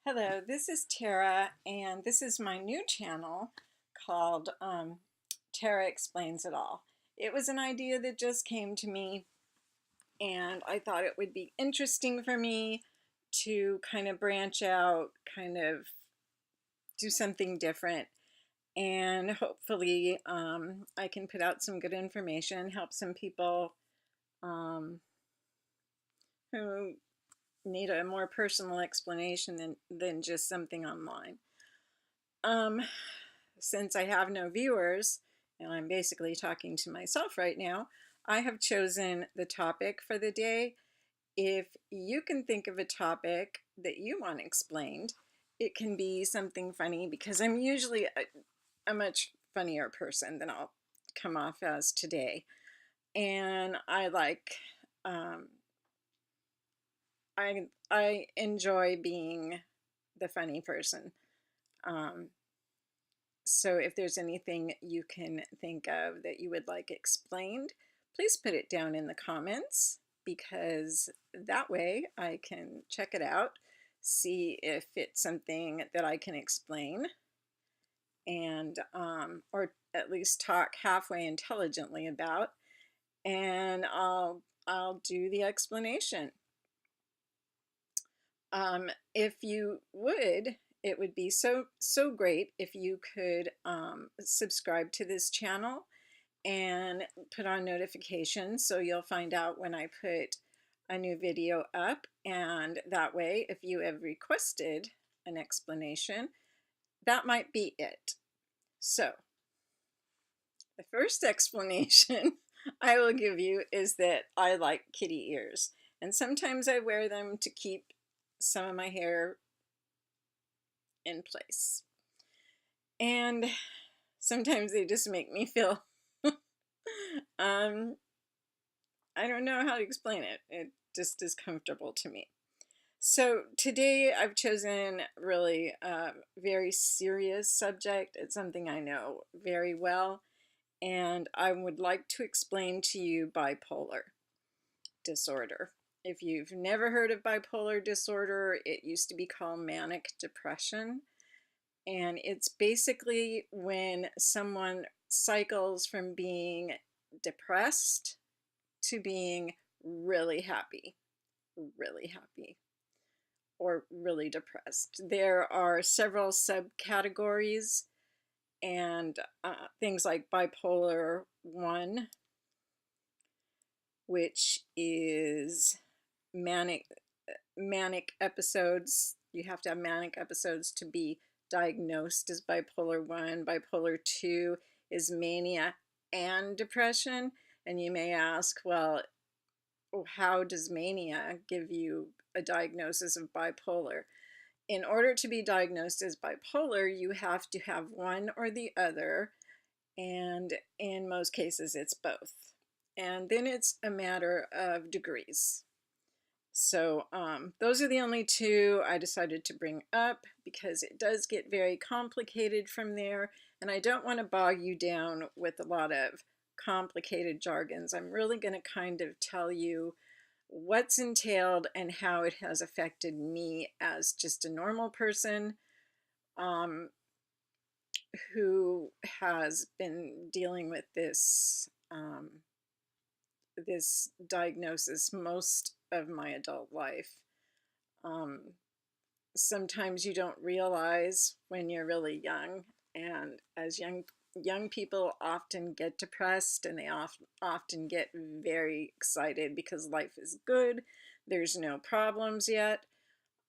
Hello, this is Tara, and this is my new channel called Terra Explains It All. It was an idea that just came to me, and I thought it would be interesting for me to kind of branch out, kind of do something different, and hopefully I can put out some good information, help some people um, who need a more personal explanation than just something online. Um, since I have no viewers, and I'm basically talking to myself right now, I have chosen the topic for the day. If you can think of a topic that you want explained, it can be something funny because I'm usually a much funnier person than I'll come off as today. And um, I enjoy being the funny person. Um, So if there's anything you can think of that you would like explained, please put it down in the comments because that way I can check it out, see if it's something that I can explain and or at least talk halfway intelligently about, and I'll do the explanation. If you would, it would be so great if you could subscribe to this channel and put on notifications so you'll find out when I put a new video up. And that way, if you have requested an explanation, that might be it. So, the first explanation I will give you is that I like kitty ears. And sometimes I wear them to keep some of my hair in place. And sometimes they just make me feel, um, I don't know how to explain it. It just is comfortable to me. So today I've chosen really a very serious subject. It's something I know very well, and I would like to explain to you bipolar disorder. If you've never heard of bipolar disorder, it used to be called manic depression. And it's basically when someone cycles from being depressed to being really happy, or really depressed. There are several subcategories, and things like bipolar 1, which is manic episodes. You have to have manic episodes to be diagnosed as bipolar 1. Bipolar 2 is mania and depression. And you may ask, well, how does mania give you a diagnosis of bipolar? In order to be diagnosed as bipolar, you have to have one or the other, and in most cases it's both. And then it's a matter of degrees. So those are the only two I decided to bring up because it does get very complicated from there, and I don't want to bog you down with a lot of complicated jargons. I'm really going to kind of tell you what's entailed and how it has affected me as just a normal person um, who has been dealing with this diagnosis most of my adult life. Um, Sometimes you don't realize when you're really young, and as young people often get depressed, and they often get very excited because life is good, there's no problems yet.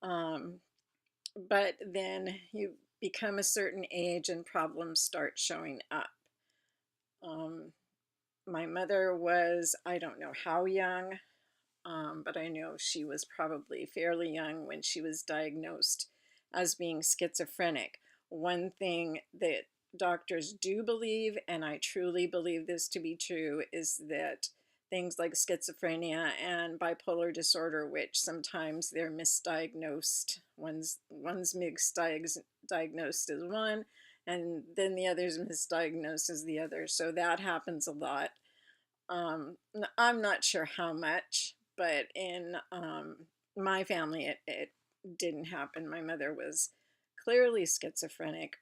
But then you become a certain age and problems start showing up. My mother was, I don't know how young, but I know she was probably fairly young when she was diagnosed as being schizophrenic. One thing that doctors do believe, and I truly believe this to be true, is that things like schizophrenia and bipolar disorder, which sometimes they're misdiagnosed, one's misdiagnosed as one, and then the other's misdiagnosed as the other. So that happens a lot. I'm not sure how much, but in my family, it didn't happen. My mother was clearly schizophrenic.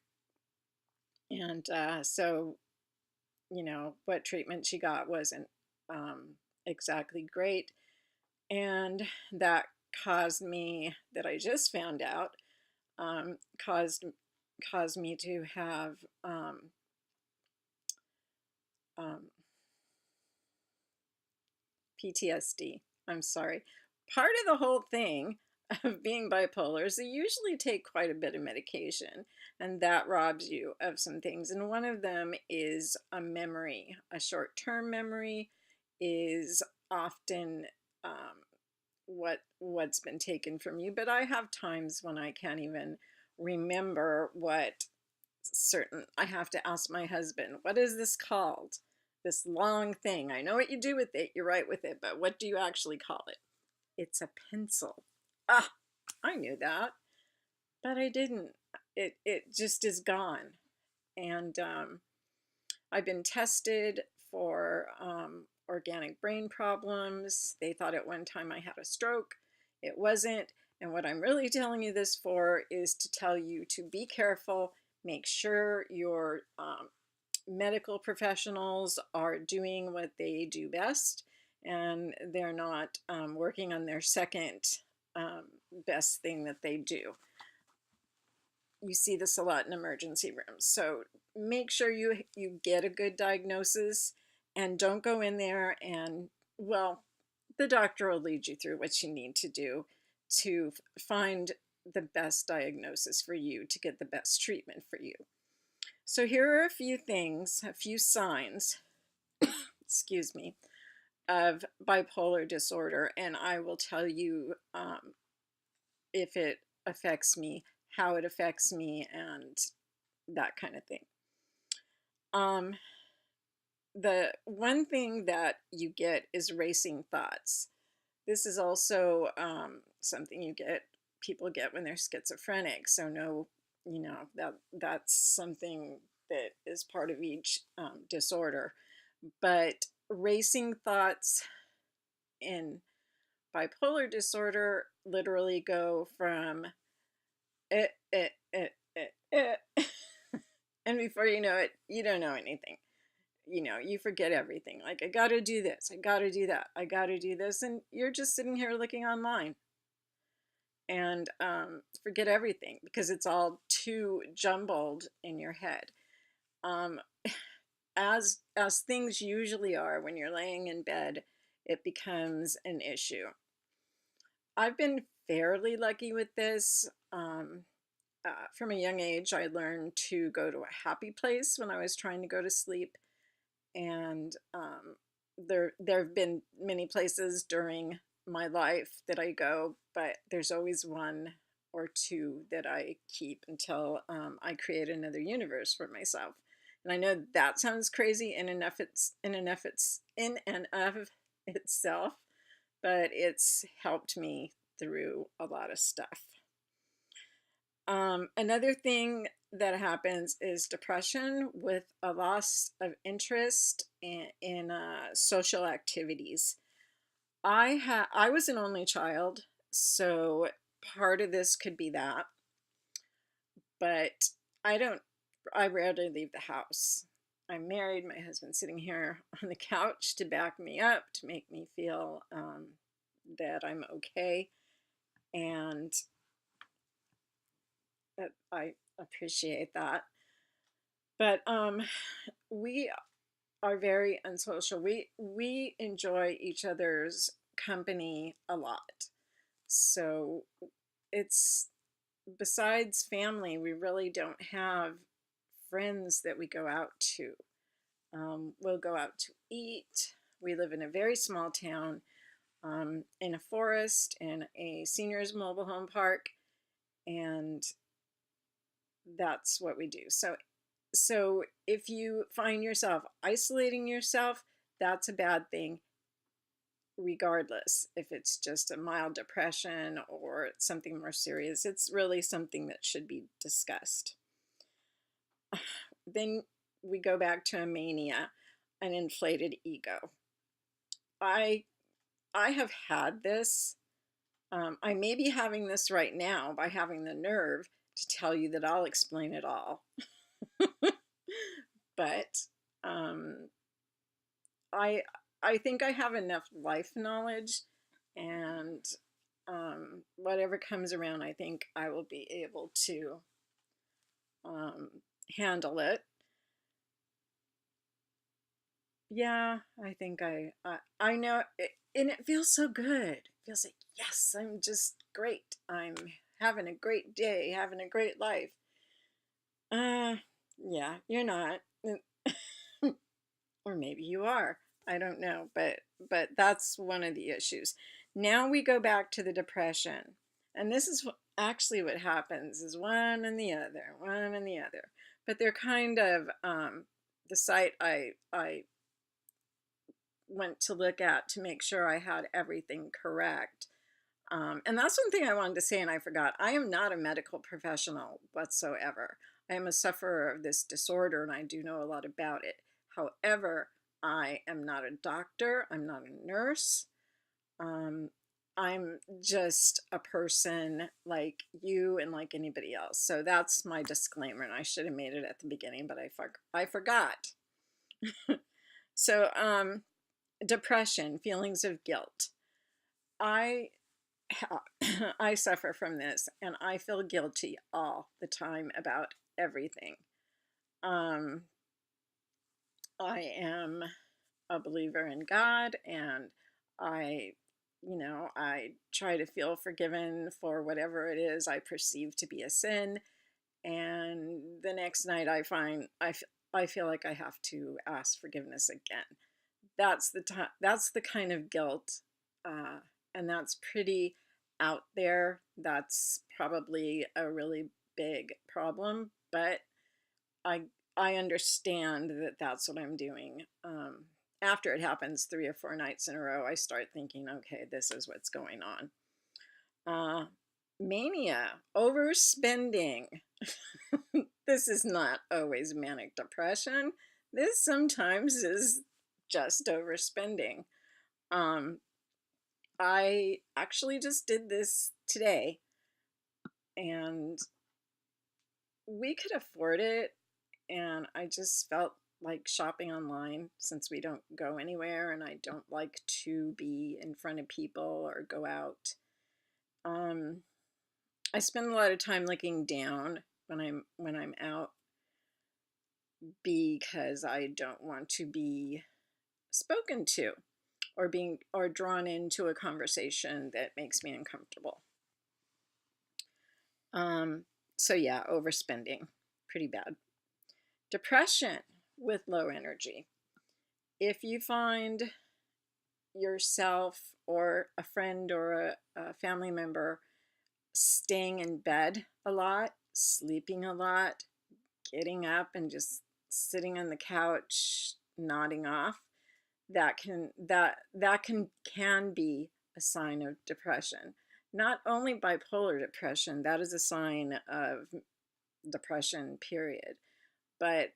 And so, what treatment she got wasn't exactly great. And that caused me, that I just found out, um, caused caused me to have um, PTSD. I'm sorry. Part of the whole thing of being bipolar is you usually take quite a bit of medication, and that robs you of some things. And one of them is a memory. A short-term memory is often what's been taken from you. But I have times when I can't even remember what certain. I have to ask my husband, "What is this called? This long thing. I know what you do with it. You write with it, but what do you actually call it?" It's a pencil. Ah, I knew that, but I didn't. It just is gone. And I've been tested for organic brain problems. They thought at one time I had a stroke. It wasn't. And what I'm really telling you this for is to tell you to be careful. Make sure your medical professionals are doing what they do best, and they're not working on their second best thing that they do. You see this a lot in emergency rooms. So make sure you get a good diagnosis, and don't go in there and, well, the doctor will lead you through what you need to do to find the best diagnosis for you, to get the best treatment for you. So here are a few things, a few signs, excuse me, of bipolar disorder, and I will tell you if it affects me, how it affects me, and that kind of thing. The one thing that you get is racing thoughts. This is also something people get when they're schizophrenic. So no, that's something that is part of each disorder. But racing thoughts in bipolar disorder literally go from eh, eh, eh, and before you know it, you don't know anything. You forget everything. Like, I got to do this, I got to do that, I got to do this, and you're just sitting here looking online and forget everything because it's all too jumbled in your head. Um, as things usually are when you're laying in bed, it becomes an issue. I've been fairly lucky with this. From a young age, I learned to go to a happy place when I was trying to go to sleep. And there have been many places during my life that I go, but there's always one or two that I keep until I create another universe for myself. And I know that sounds crazy in and of itself, but it's helped me through a lot of stuff. Another thing that happens is depression with a loss of interest in social activities. I was an only child, so part of this could be that, but I rarely leave the house. I'm married. My husband's sitting here on the couch to back me up, to make me feel that I'm okay, and I appreciate that. But we are very unsocial. We enjoy each other's company a lot. So it's, besides family, we really don't have friends that we go out to. We'll go out to eat. We live in a very small town, in a forest, in a seniors mobile home park, and that's what we do. So if you find yourself isolating yourself, that's a bad thing, regardless if it's just a mild depression or something more serious. It's really something that should be discussed. Then we go back to a mania, an inflated ego. I have had this I may be having this right now by having the nerve to tell you that I'll explain it all. But um, I I think I have enough life knowledge, and whatever comes around, I think I will be able to um, handle it. Yeah, I think I know it, and it feels so good. It feels like, yes, I'm just great. I'm having a great day, having a great life. Uh, yeah, you're not. Or maybe you are. I don't know, but that's one of the issues. Now we go back to the depression. And this is actually what happens is one and the other, one and the other. But they're kind of the site I went to look at to make sure I had everything correct. And that's one thing I wanted to say, and I forgot. I am not a medical professional whatsoever. I am a sufferer of this disorder, and I do know a lot about it. However, I am not a doctor. I'm not a nurse. Um, I'm just a person like you and like anybody else. So that's my disclaimer, and I should have made it at the beginning, but I forgot. So, depression, feelings of guilt. I I suffer from this, and I feel guilty all the time about everything. Um, I am a believer in God, and I, I try to feel forgiven for whatever it is I perceive to be a sin. And the next night, I feel like I have to ask forgiveness again. That's the time. That's the kind of guilt, uh, and that's pretty out there. That's probably a really big problem, but I I understand that that's what I'm doing. After it happens 3 or 4 nights in a row, I start thinking, okay, this is what's going on. Uh, Mania, overspending. This is not always manic depression. This sometimes is just overspending. Um, I actually just did this today, and we could afford it, and I just felt like shopping online since we don't go anywhere, and I don't like to be in front of people or go out. Um, I spend a lot of time looking down when I'm out because I don't want to be spoken to or drawn into a conversation that makes me uncomfortable. So yeah, overspending, pretty bad. Depression with low energy. If you find yourself or a friend or a family member staying in bed a lot, sleeping a lot, getting up and just sitting on the couch, nodding off, that can be a sign of depression. Not only bipolar depression, that is a sign of depression, period. But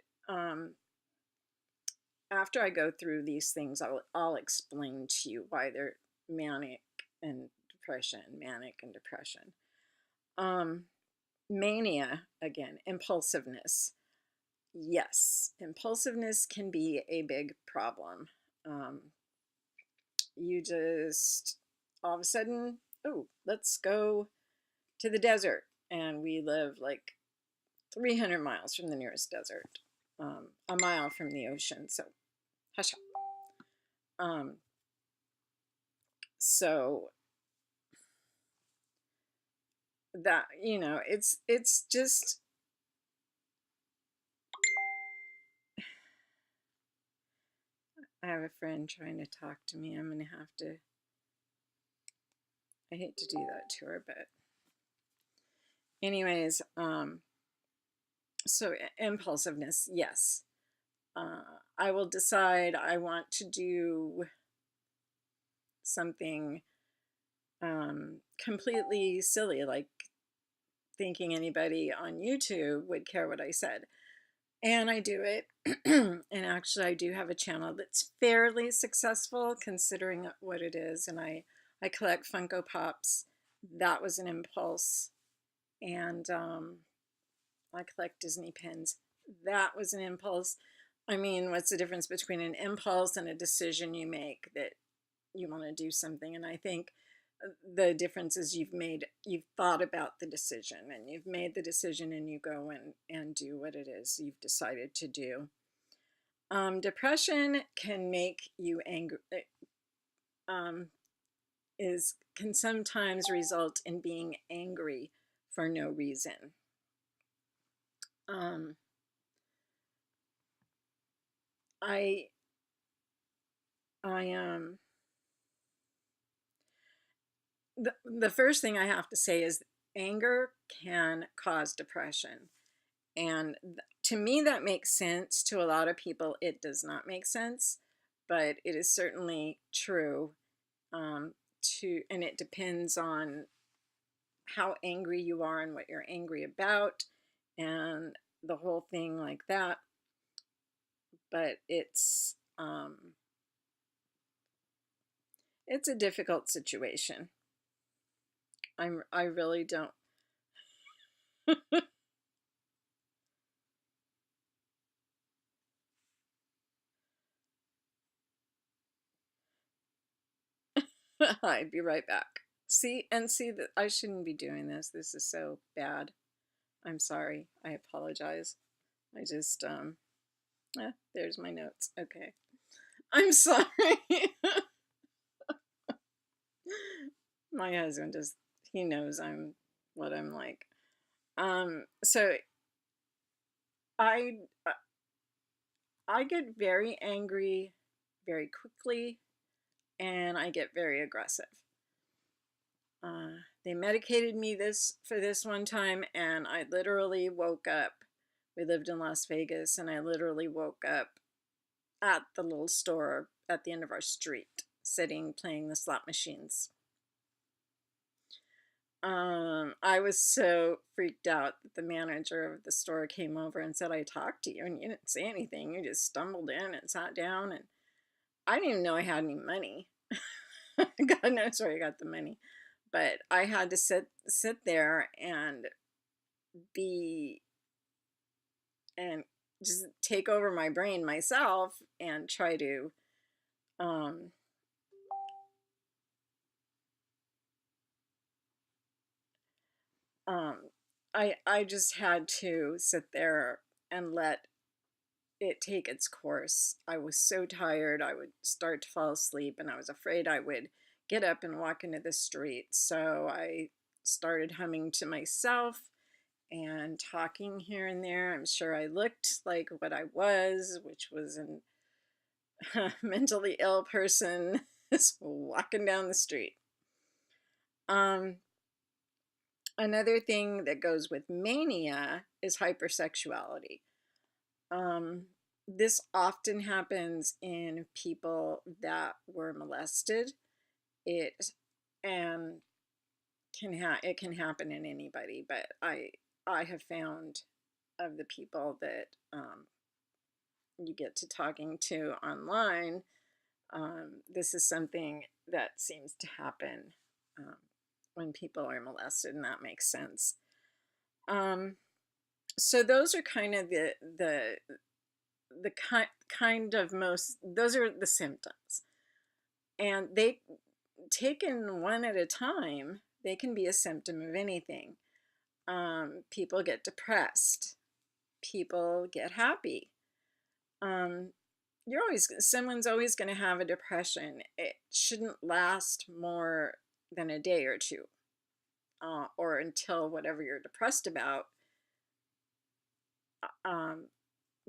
after I go through these things, I'll explain to you why they're manic and depression. Um, Mania, again, impulsiveness. Yes, impulsiveness can be a big problem. Um, you just all of a sudden, oh, let's go to the desert. And we live like 300 miles from the nearest desert, a mile from the ocean. So, hush up. Um, so that, it's just, I have a friend trying to talk to me. I'm going to have to, I hate to do that to her, but anyways, so impulsiveness, yes. I will decide I want to do something completely silly, like thinking anybody on YouTube would care what I said. And I do it. And actually, I do have a channel that's fairly successful considering what it is. And I collect Funko Pops that was an impulse. And I collect Disney pins. That was an impulse. I mean, what's the difference between an impulse and a decision you make that you want to do something? And I think the difference is you've thought about the decision, and you've made the decision, and you go and do what it is you've decided to do. Depression can make you angry. Um, can sometimes result in being angry for no reason. Um, I I the first thing I have to say is anger can cause depression. And to me, that makes sense. To a lot of people, it does not make sense, but it is certainly true. And it depends on how angry you are and what you're angry about, and the whole thing like that. But it's a difficult situation. I really don't. I'd be right back. See that I shouldn't be doing this. This is so bad. I'm sorry. I apologize. I just there's my notes. Okay. I'm sorry. My husband just he knows I'm what I'm like. So I I get very angry very quickly, and I get very aggressive. They medicated me for this one time, and I literally woke up. We lived in Las Vegas, and I literally woke up at the little store at the end of our street, sitting playing the slot machines. I was so freaked out that the manager of the store came over and said, "I talked to you, and you didn't say anything. You just stumbled in and sat down, and I didn't even know I had any money." God knows where I got the money, but I had to sit there and be and just take over my brain myself and try to um, um, I just had to sit there and let it take its course. I was so tired, I would start to fall asleep, and I was afraid I would get up and walk into the street. So I started humming to myself and talking here and there. I'm sure I looked like what I was, which was a mentally ill person just walking down the street. Um, Another thing that goes with mania is hypersexuality. Um, this often happens in people that were molested. It and it can happen in anybody, but I have found of the people that you get to talking to online, this is something that seems to happen um, when people are molested, and that makes sense. Um, so those are kind of the kind of most those are the symptoms, and they taken one at a time, they can be a symptom of anything. People get depressed, people get happy. um, Someone's always going to have a depression. It shouldn't last more than a day or two, or until whatever you're depressed about um,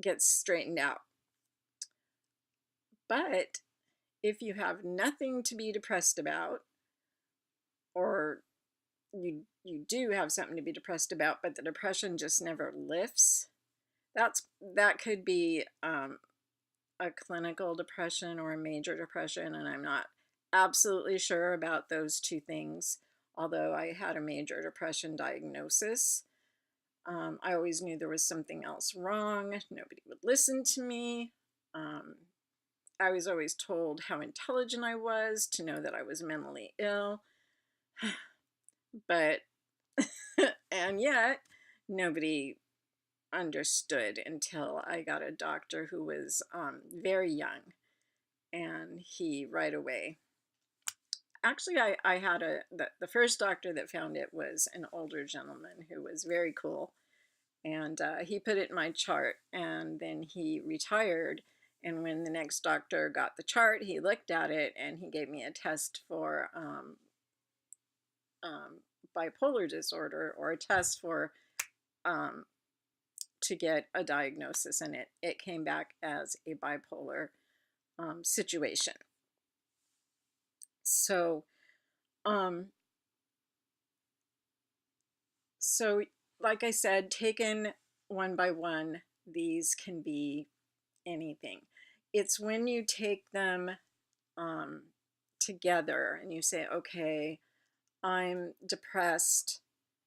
gets straightened out. But if you have nothing to be depressed about, or you do have something to be depressed about, but the depression just never lifts, that could be a clinical depression or a major depression, and I'm not absolutely sure about those two things. Although I had a major depression diagnosis, I always knew there was something else wrong. Nobody would listen to me. I was always told how intelligent I was, to know that I was mentally ill. But, and yet, nobody understood until I got a doctor who was very young, and he right away. Actually, I had the first doctor that found it was an older gentleman who was very cool, and he put it in my chart, and then he retired. And when the next doctor got the chart, he looked at it and he gave me a test for um, bipolar disorder, or a test for um, to get a diagnosis, and it came back as a bipolar situation. So, um, so like I said, taken one by one, these can be anything. It's when you take them um, together and you say, okay, I'm depressed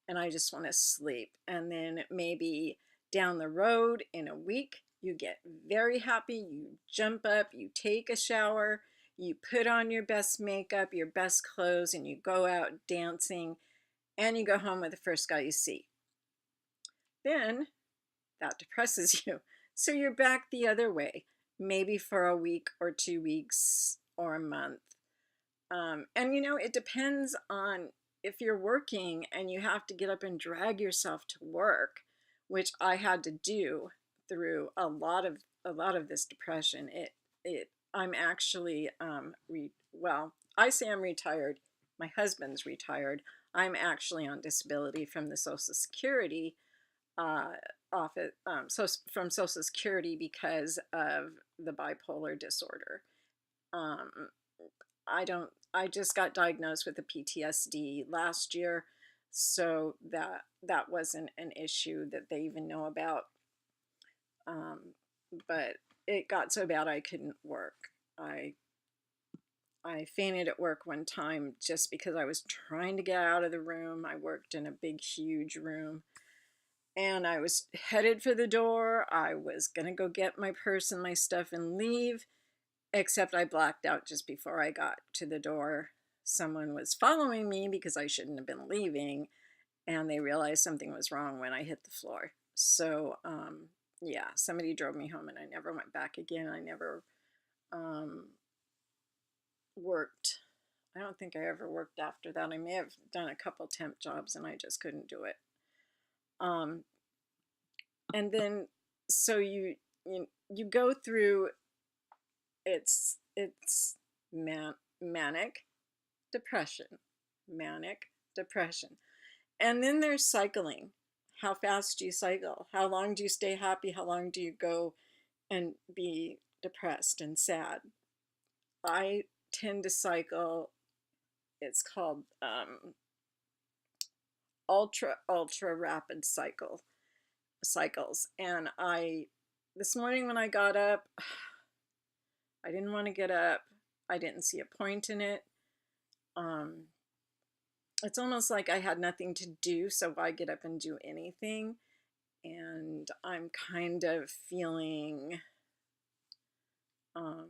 and I just want to sleep. And then maybe down the road in a week, you get very happy. You jump up, you take a shower, you put on your best makeup, your best clothes, and you go out dancing, and you go home with the first guy you see. Then that depresses you. So you're back the other way, maybe for a week or 2 weeks or a month. And it depends on if you're working and you have to get up and drag yourself to work, which I had to do through a lot of this depression. I'm actually well, I say I'm retired. My husband's retired. I'm actually on disability from the Social Security uh, office, so from Social Security because of the bipolar disorder. Um, I just got diagnosed with a PTSD last year, so that wasn't an issue that they even know about. Um, but it got so bad I couldn't work. I I fainted at work one time just because I was trying to get out of the room. I worked in a big, huge room, and I was headed for the door. I was gonna go get my purse and my stuff and leave, except I blacked out just before I got to the door. Someone was following me because I shouldn't have been leaving, and they realized something was wrong when I hit the floor. So, yeah, somebody drove me home, and I never went back again. I never um, worked. I don't think I ever worked after that. I may have done a couple temp jobs, and I just couldn't do it. Um, and then, so you go through. It's manic depression, manic depression. And then there's cycling. How fast do you cycle? How long do you stay happy? How long do you go and be depressed and sad? I tend to cycle. It's called ultra rapid cycles. And this morning when I got up, I didn't want to get up. I didn't see a point in it. Um, it's almost like I had nothing to do, so why get up and do anything? And I'm kind of feeling um,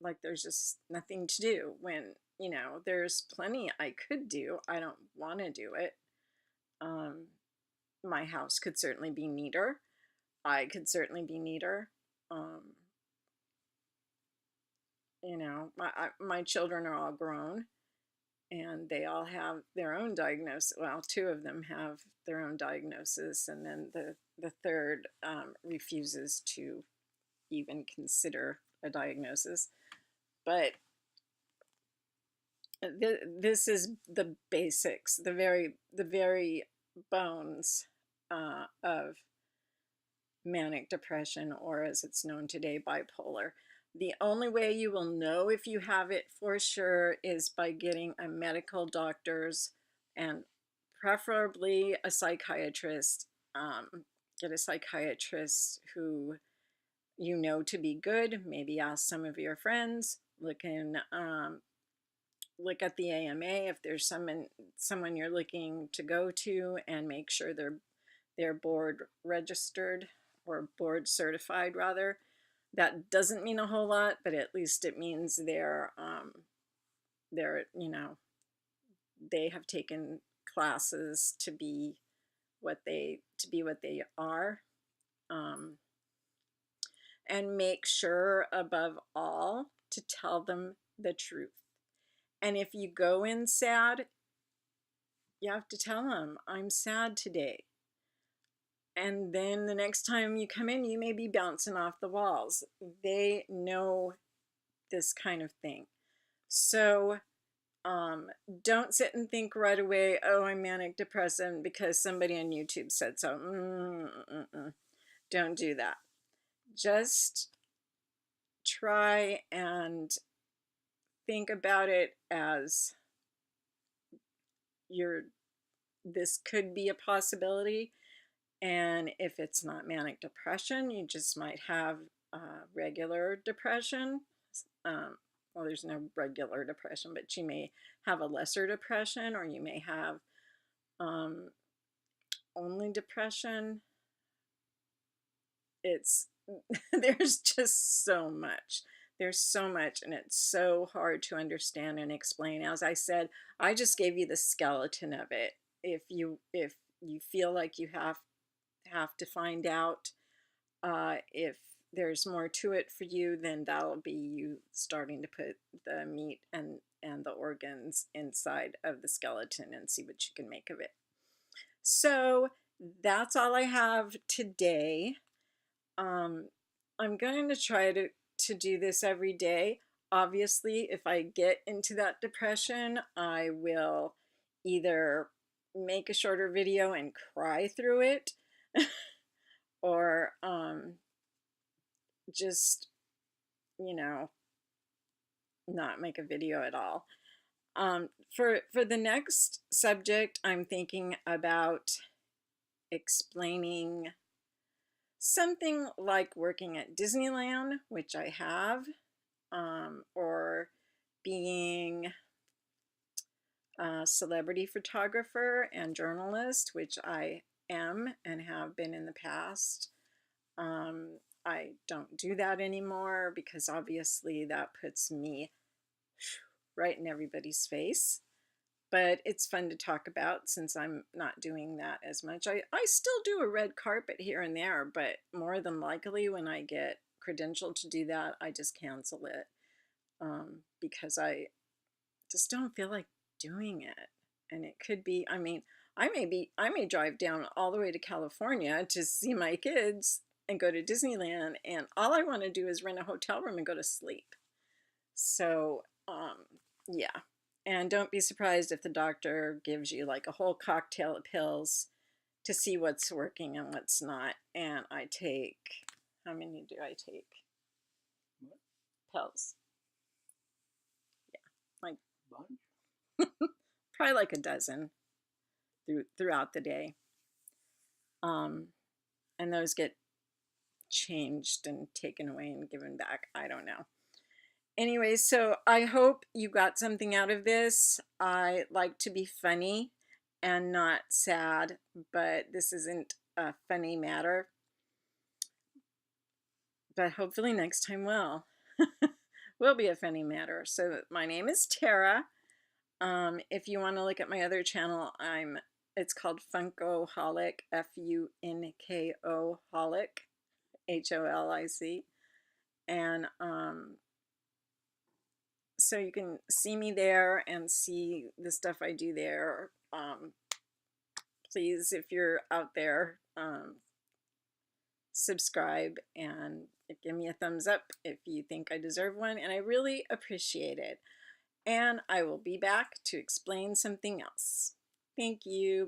like there's just nothing to do when, there's plenty I could do. I don't want to do it. Um, my house could certainly be neater. I could certainly be neater. Um, my children are all grown, and they all have their own diagnosis. Well, two of them have their own diagnosis, and then the third refuses to even consider a diagnosis. But this is the basics, the very bones of manic depression, or as it's known today, bipolar. The only way you will know if you have it for sure is by getting a medical doctor's, and preferably a psychiatrist. Get a psychiatrist who you know to be good. Maybe ask some of your friends. Look at the AMA if there's someone you're looking to go to, and make sure they're board registered, or board certified rather. That doesn't mean a whole lot, but at least it means they're they have taken classes to be what they are, um, and make sure above all to tell them the truth. And if you go in sad, you have to tell them, I'm sad today. And then the next time you come in, you may be bouncing off the walls. They know this kind of thing. So don't sit and think right away, oh, I'm manic depressive because somebody on YouTube said so. Don't do that. Just try and think about it as this could be a possibility. And if it's not manic depression, you just might have regular depression. Well, there's no regular depression, but you may have a lesser depression, or you may have only depression. It's there's just so much. There's so much, and it's so hard to understand and explain. As I said, I just gave you the skeleton of it. If you feel like you have to find out if there's more to it for you, then that'll be you starting to put the meat and the organs inside of the skeleton and see what you can make of it. So that's all I have today. I'm going to try to do this every day. Obviously, if I get into that depression, I will either make a shorter video and cry through it, or just, not make a video at all. For the next subject, I'm thinking about explaining something like working at Disneyland, which I have, or being a celebrity photographer and journalist, which I am and have been in the past. I don't do that anymore because obviously that puts me right in everybody's face. But it's fun to talk about since I'm not doing that as much. I still do a red carpet here and there, but more than likely when I get credentialed to do that, I just cancel it because I just don't feel like doing it. And it could be, I mean, I may drive down all the way to California to see my kids and go to Disneyland, and all I want to do is rent a hotel room and go to sleep. So, yeah. And don't be surprised if the doctor gives you like a whole cocktail of pills to see what's working and what's not. And I take, how many do I take? Pills. Yeah, like probably like a dozen throughout the day. And those get changed and taken away and given back. I don't know. Anyway, so I hope you got something out of this. I like to be funny and not sad, but this isn't a funny matter. But hopefully next time will. Will be a funny matter. So my name is Terra. If you want to look at my other channel, it's called Funkoholic, Funko Holic, HOLIC. And so you can see me there and see the stuff I do there. Please, if you're out there, subscribe and give me a thumbs up if you think I deserve one, and I really appreciate it. And I will be back to explain something else. Thank you.